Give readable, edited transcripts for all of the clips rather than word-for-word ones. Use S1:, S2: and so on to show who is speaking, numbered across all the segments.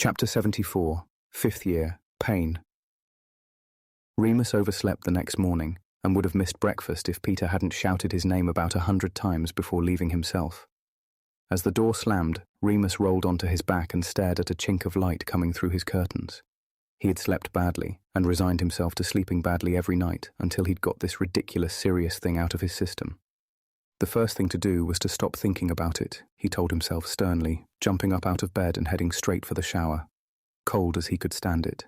S1: Chapter 74, 5th Year, Pain. Remus overslept the next morning and would have missed breakfast if Peter hadn't shouted his name about 100 times before leaving himself. As the door slammed, Remus rolled onto his back and stared at a chink of light coming through his curtains. He had slept badly and resigned himself to sleeping badly every night until he'd got this ridiculous Sirius thing out of his system. The first thing to do was to stop thinking about it, he told himself sternly, jumping up out of bed and heading straight for the shower. Cold as he could stand it.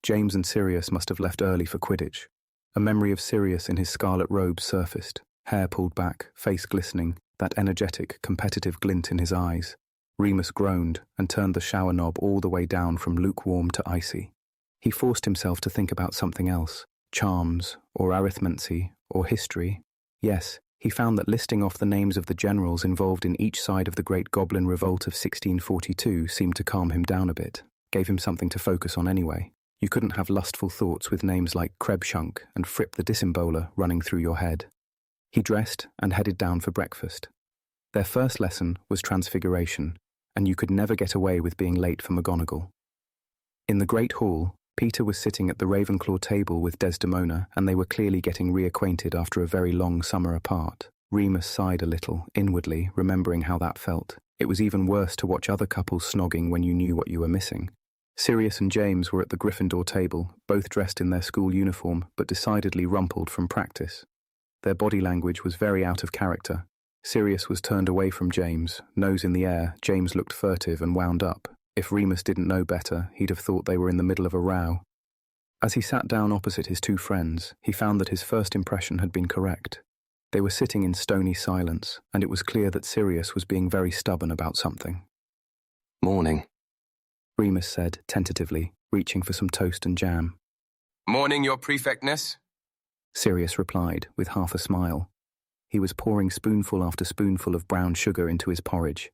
S1: James and Sirius must have left early for Quidditch. A memory of Sirius in his scarlet robe surfaced, hair pulled back, face glistening, that energetic, competitive glint in his eyes. Remus groaned and turned the shower knob all the way down from lukewarm to icy. He forced himself to think about something else, charms, or arithmancy, or history. Yes, he found that listing off the names of the generals involved in each side of the Great Goblin Revolt of 1642 seemed to calm him down a bit, gave him something to focus on anyway. You couldn't have lustful thoughts with names like Krebshunk and Fripp the Disemboler running through your head. He dressed and headed down for breakfast. Their first lesson was Transfiguration, and you could never get away with being late for McGonagall. In the Great Hall, Peter was sitting at the Ravenclaw table with Desdemona, and they were clearly getting reacquainted after a very long summer apart. Remus sighed a little, inwardly, remembering how that felt. It was even worse to watch other couples snogging when you knew what you were missing. Sirius and James were at the Gryffindor table, both dressed in their school uniform, but decidedly rumpled from practice. Their body language was very out of character. Sirius was turned away from James, nose in the air. James looked furtive and wound up. If Remus didn't know better, he'd have thought they were in the middle of a row. As he sat down opposite his two friends, he found that his first impression had been correct. They were sitting in stony silence, and it was clear that Sirius was being very stubborn about something.
S2: "Morning,"
S1: Remus said tentatively, reaching for some toast and jam.
S3: "Morning, your prefectness,"
S1: Sirius replied, with half a smile. He was pouring spoonful after spoonful of brown sugar into his porridge.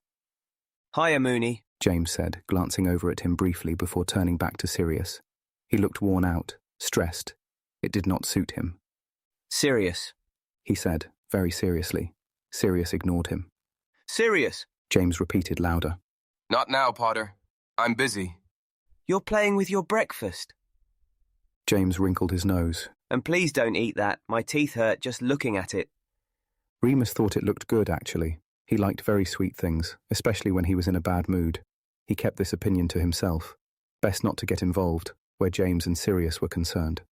S4: "Hiya, Moony,"
S1: James said, glancing over at him briefly before turning back to Sirius. He looked worn out, stressed. It did not suit him.
S4: "Sirius,"
S1: he said, very seriously. Sirius ignored him.
S4: "Sirius,"
S1: James repeated louder.
S3: "Not now, Potter. I'm busy."
S4: "You're playing with your breakfast."
S1: James wrinkled his nose.
S4: "And please don't eat that. My teeth hurt just looking at it."
S1: Remus thought it looked good, actually. He liked very sweet things, especially when he was in a bad mood. He kept this opinion to himself. Best not to get involved, where James and Sirius were concerned.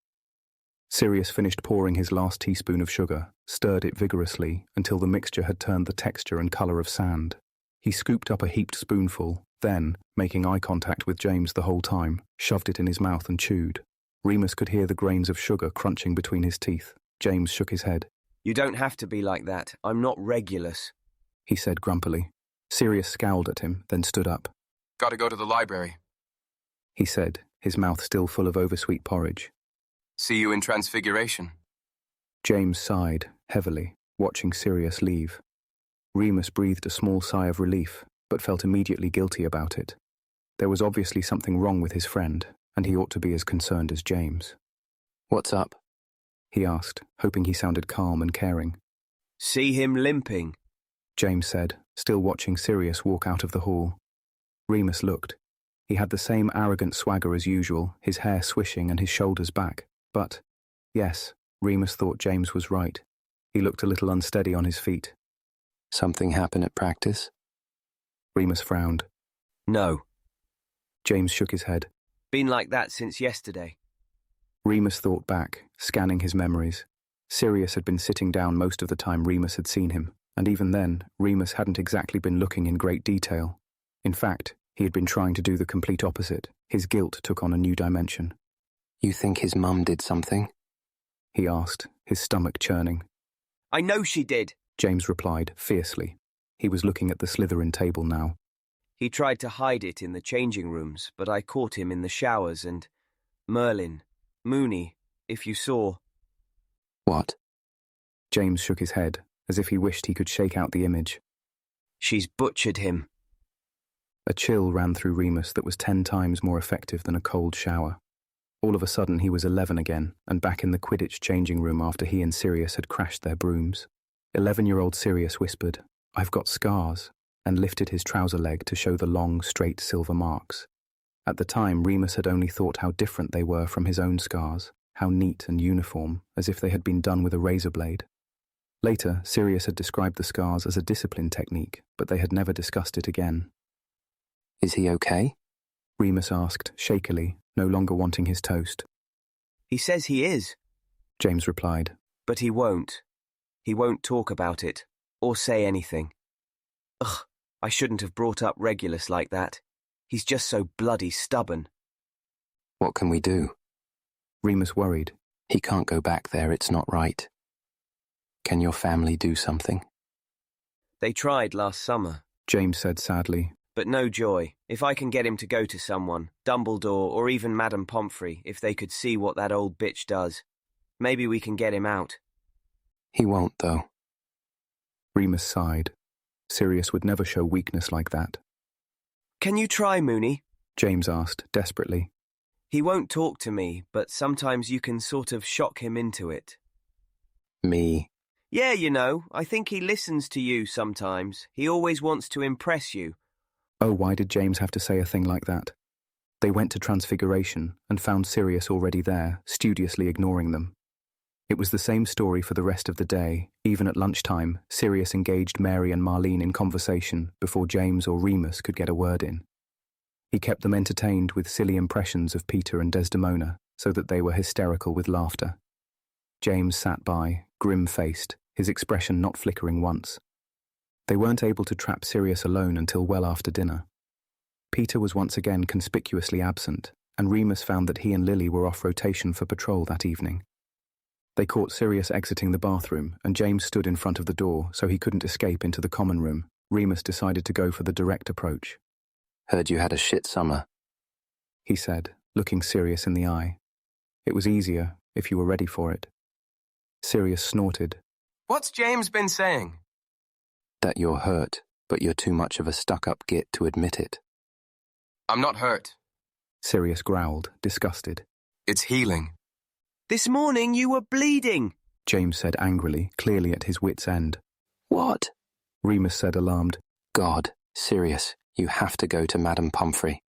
S1: Sirius finished pouring his last teaspoon of sugar, stirred it vigorously until the mixture had turned the texture and colour of sand. He scooped up a heaped spoonful, then, making eye contact with James the whole time, shoved it in his mouth and chewed. Remus could hear the grains of sugar crunching between his teeth. James shook his head.
S4: "You don't have to be like that. I'm not Regulus,"
S1: he said grumpily. Sirius scowled at him, then stood up.
S3: "Gotta go to the library."
S1: He said, his mouth still full of oversweet porridge.
S3: "See you in Transfiguration."
S1: James sighed, heavily, watching Sirius leave. Remus breathed a small sigh of relief, but felt immediately guilty about it. There was obviously something wrong with his friend, and he ought to be as concerned as James.
S2: "What's up?"
S1: he asked, hoping he sounded calm and caring.
S4: "See him limping,"
S1: James said, still watching Sirius walk out of the hall. Remus looked. He had the same arrogant swagger as usual, his hair swishing and his shoulders back. But, yes, Remus thought James was right. He looked a little unsteady on his feet.
S2: "Something happened at practice?"
S1: Remus frowned.
S4: "No.
S1: James shook his head.
S4: Been like that since yesterday."
S1: Remus thought back, scanning his memories. Sirius had been sitting down most of the time Remus had seen him, and even then, Remus hadn't exactly been looking in great detail. In fact, he had been trying to do the complete opposite. His guilt took on a new dimension.
S2: "You think his mum did something?"
S1: he asked, his stomach churning.
S4: "I know she did,"
S1: James replied, fiercely. He was looking at the Slytherin table now.
S4: "He tried to hide it in the changing rooms, but I caught him in the showers and... Merlin, Moony, if you saw..."
S2: "What?"
S1: James shook his head, as if he wished he could shake out the image.
S4: "She's butchered him."
S1: A chill ran through Remus that was 10 times more effective than a cold shower. All of a sudden he was 11 again, and back in the Quidditch changing room after he and Sirius had crashed their brooms. 11-year-old Sirius whispered, "I've got scars," and lifted his trouser leg to show the long, straight silver marks. At the time, Remus had only thought how different they were from his own scars, how neat and uniform, as if they had been done with a razor blade. Later, Sirius had described the scars as a discipline technique, but they had never discussed it again.
S2: Is he okay?
S1: Remus asked, shakily, no longer wanting his toast.
S4: He says he is,
S1: James replied.
S4: but he won't. He won't talk about it, or say anything. Ugh, I shouldn't have brought up Regulus like that. He's just so bloody stubborn.
S2: What can we do?
S1: Remus worried.
S2: He can't go back there, it's not right. Can your family do something?
S4: They tried last summer,
S1: James said sadly.
S4: but no joy. If I can get him to go to someone, Dumbledore or even Madame Pomfrey, if they could see what that old bitch does, maybe we can get him out.
S2: He won't, though.
S1: Remus sighed. Sirius would never show weakness like that.
S4: Can you try, Moony?
S1: James asked, desperately.
S4: He won't talk to me, but sometimes you can sort of shock him into it.
S2: Me?
S4: Yeah, you know, I think he listens to you sometimes. He always wants to impress you.
S1: Oh, why did James have to say a thing like that? They went to Transfiguration and found Sirius already there, studiously ignoring them. It was the same story for the rest of the day. Even at lunchtime, Sirius engaged Mary and Marlene in conversation before James or Remus could get a word in. He kept them entertained with silly impressions of Peter and Desdemona, so that they were hysterical with laughter. James sat by, grim-faced, his expression not flickering once. They weren't able to trap Sirius alone until well after dinner. Peter was once again conspicuously absent, and Remus found that he and Lily were off rotation for patrol that evening. They caught Sirius exiting the bathroom, and James stood in front of the door so he couldn't escape into the common room. Remus decided to go for the direct approach.
S2: Heard you had a shit summer,
S1: he said, looking Sirius in the eye. It was easier, if you were ready for it. Sirius snorted.
S3: What's James been saying?
S2: That you're hurt, but you're too much of a stuck-up git to admit it.
S3: I'm not hurt.
S1: Sirius growled, disgusted.
S3: It's healing.
S4: This morning you were bleeding,
S1: James said angrily, clearly at his wit's end.
S2: What?
S1: Remus said, alarmed.
S2: God, Sirius, you have to go to Madame Pomfrey.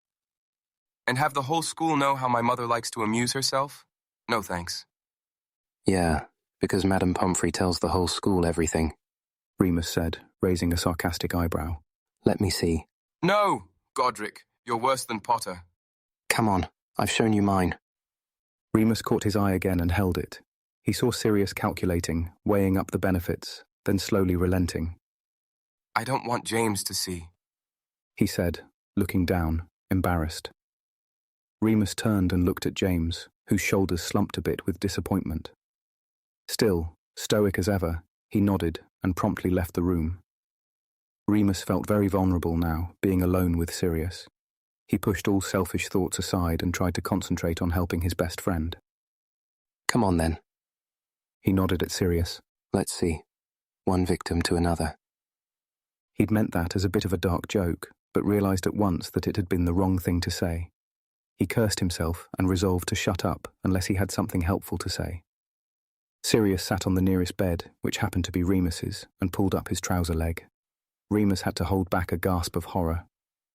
S3: And have the whole school know how my mother likes to amuse herself? No thanks.
S2: Yeah, because Madame Pomfrey tells the whole school everything,
S1: Remus said, raising a sarcastic eyebrow.
S2: Let me see.
S3: No, Godric, you're worse than Potter.
S2: Come on, I've shown you mine.
S1: Remus caught his eye again and held it. He saw Sirius calculating, weighing up the benefits, then slowly relenting.
S3: I don't want James to see,
S1: he said, looking down, embarrassed. Remus turned and looked at James, whose shoulders slumped a bit with disappointment. Still, stoic as ever, he nodded and promptly left the room. Remus felt very vulnerable now, being alone with Sirius. He pushed all selfish thoughts aside and tried to concentrate on helping his best friend.
S2: Come on, then.
S1: He nodded at Sirius.
S2: Let's see. One victim to another.
S1: He'd meant that as a bit of a dark joke, but realised at once that it had been the wrong thing to say. He cursed himself and resolved to shut up unless he had something helpful to say. Sirius sat on the nearest bed, which happened to be Remus's, and pulled up his trouser leg. Remus had to hold back a gasp of horror.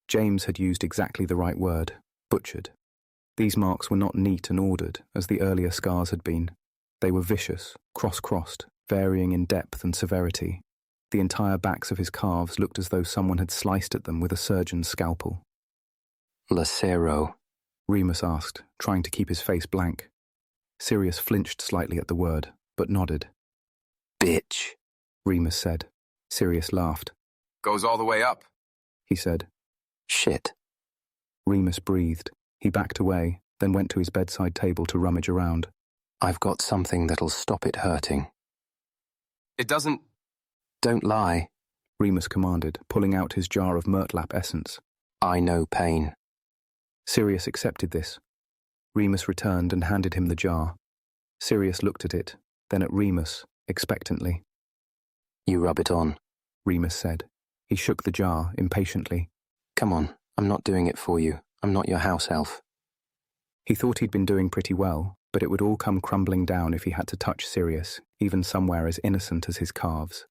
S1: James had used exactly the right word, butchered. These marks were not neat and ordered, as the earlier scars had been. They were vicious, cross-crossed, varying in depth and severity. The entire backs of his calves looked as though someone had sliced at them with a surgeon's scalpel.
S2: Lacero,
S1: Remus asked, trying to keep his face blank. Sirius flinched slightly at the word, but nodded.
S2: Bitch,
S1: Remus said. Sirius laughed.
S3: Goes all the way up,
S1: he said.
S2: Shit.
S1: Remus breathed. He backed away, then went to his bedside table to rummage around.
S2: I've got something that'll stop it hurting.
S3: It doesn't...
S2: Don't lie,
S1: Remus commanded, pulling out his jar of Murtlap essence.
S2: I know pain.
S1: Sirius accepted this. Remus returned and handed him the jar. Sirius looked at it, then at Remus, expectantly.
S2: You rub it on,
S1: Remus said. He shook the jar impatiently.
S2: Come on, I'm not doing it for you. I'm not your house elf.
S1: He thought he'd been doing pretty well, but it would all come crumbling down if he had to touch Sirius, even somewhere as innocent as his calves.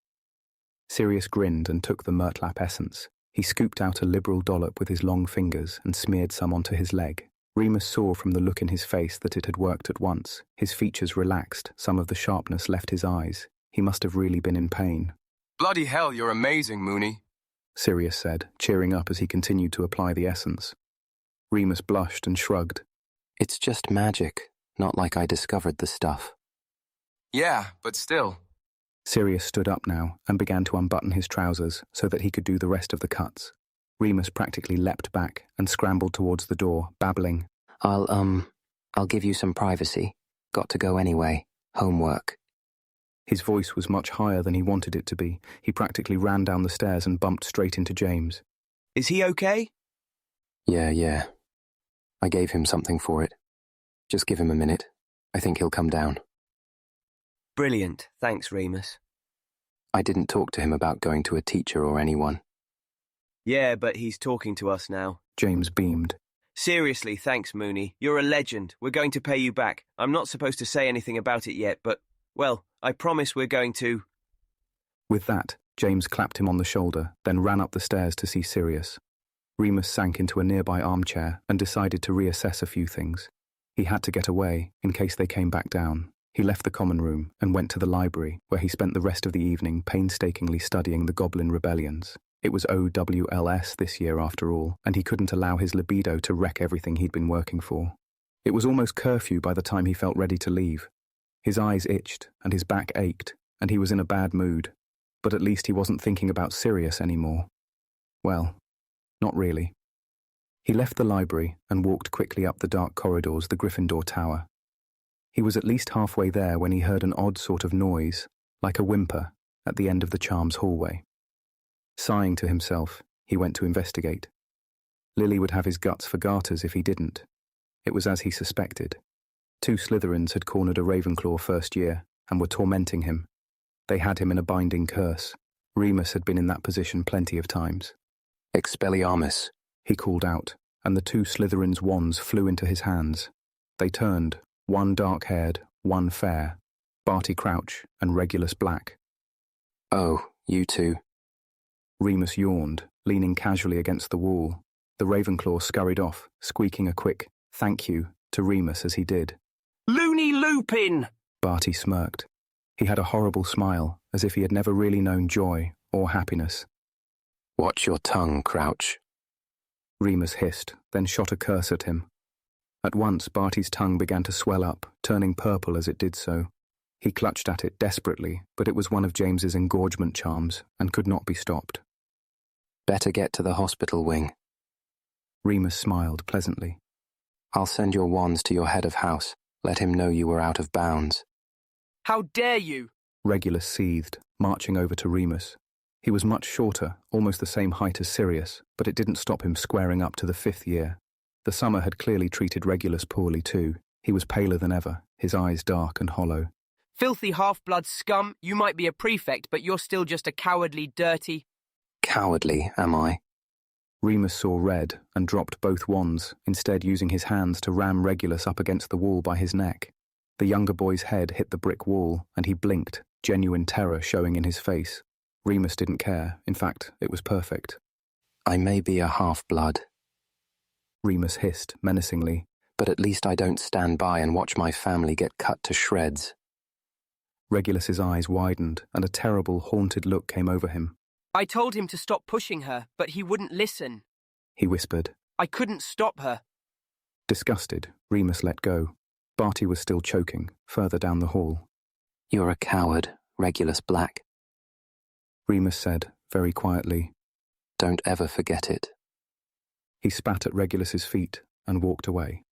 S1: Sirius grinned and took the Murtlap essence. He scooped out a liberal dollop with his long fingers and smeared some onto his leg. Remus saw from the look in his face that it had worked at once. His features relaxed, some of the sharpness left his eyes. He must have really been in pain.
S3: Bloody hell, you're amazing, Mooney,
S1: Sirius said, cheering up as he continued to apply the essence. Remus blushed and shrugged.
S2: It's just magic, not like I discovered the stuff.
S3: Yeah, but still.
S1: Sirius stood up now and began to unbutton his trousers so that he could do the rest of the cuts. Remus practically leapt back and scrambled towards the door, babbling.
S2: I'll give you some privacy. Got to go anyway. Homework.
S1: His voice was much higher than he wanted it to be. He practically ran down the stairs and bumped straight into James.
S4: Is he okay?
S2: Yeah. I gave him something for it. Just give him a minute. I think he'll come down.
S4: Brilliant. Thanks, Remus.
S2: I didn't talk to him about going to a teacher or anyone.
S4: Yeah, but he's talking to us now.
S1: James beamed.
S4: Seriously, thanks, Mooney. You're a legend. We're going to pay you back. I'm not supposed to say anything about it yet, but, well, I promise we're going to...
S1: With that, James clapped him on the shoulder, then ran up the stairs to see Sirius. Remus sank into a nearby armchair and decided to reassess a few things. He had to get away, in case they came back down. He left the common room and went to the library, where he spent the rest of the evening painstakingly studying the Goblin rebellions. It was OWLS this year after all, and he couldn't allow his libido to wreck everything he'd been working for. It was almost curfew by the time he felt ready to leave. His eyes itched and his back ached, and he was in a bad mood. But at least he wasn't thinking about Sirius anymore. Well, not really. He left the library and walked quickly up the dark corridors of the Gryffindor Tower. He was at least halfway there when he heard an odd sort of noise, like a whimper, at the end of the charms hallway. Sighing to himself, he went to investigate. Lily would have his guts for garters if he didn't. It was as he suspected. 2 Slytherins had cornered a Ravenclaw first year and were tormenting him. They had him in a binding curse. Remus had been in that position plenty of times.
S2: Expelliarmus,
S1: he called out, and the 2 Slytherins' wands flew into his hands. They turned, one dark-haired, one fair, Barty Crouch and Regulus Black.
S2: Oh, you two.
S1: Remus yawned, leaning casually against the wall. The Ravenclaw scurried off, squeaking a quick "thank you" to Remus as he did.
S4: Loony Lupin!
S1: Barty smirked. He had a horrible smile, as if he had never really known joy or happiness.
S2: Watch your tongue, Crouch.
S1: Remus hissed, then shot a curse at him. At once, Barty's tongue began to swell up, turning purple as it did so. He clutched at it desperately, but it was one of James's engorgement charms and could not be stopped.
S2: Better get to the hospital wing.
S1: Remus smiled pleasantly.
S2: I'll send your wands to your head of house. Let him know you were out of bounds.
S4: How dare you!
S1: Regulus seethed, marching over to Remus. He was much shorter, almost the same height as Sirius, but it didn't stop him squaring up to the 5th year. The summer had clearly treated Regulus poorly too. He was paler than ever, his eyes dark and hollow.
S5: Filthy half-blood scum, you might be a prefect, but you're still just a cowardly, dirty...
S2: Cowardly, am I?
S1: Remus saw red and dropped both wands, instead using his hands to ram Regulus up against the wall by his neck. The younger boy's head hit the brick wall, and he blinked, genuine terror showing in his face. Remus didn't care. In fact, it was perfect.
S2: I may be a half-blood,
S1: Remus hissed menacingly,
S2: but at least I don't stand by and watch my family get cut to shreds.
S1: Regulus's eyes widened, and a terrible, haunted look came over him.
S5: I told him to stop pushing her, but he wouldn't listen.
S1: He whispered.
S5: I couldn't stop her.
S1: Disgusted, Remus let go. Barty was still choking, further down the hall.
S2: You're a coward, Regulus Black.
S1: Remus said, very quietly.
S2: Don't ever forget it.
S1: He spat at Regulus's feet and walked away.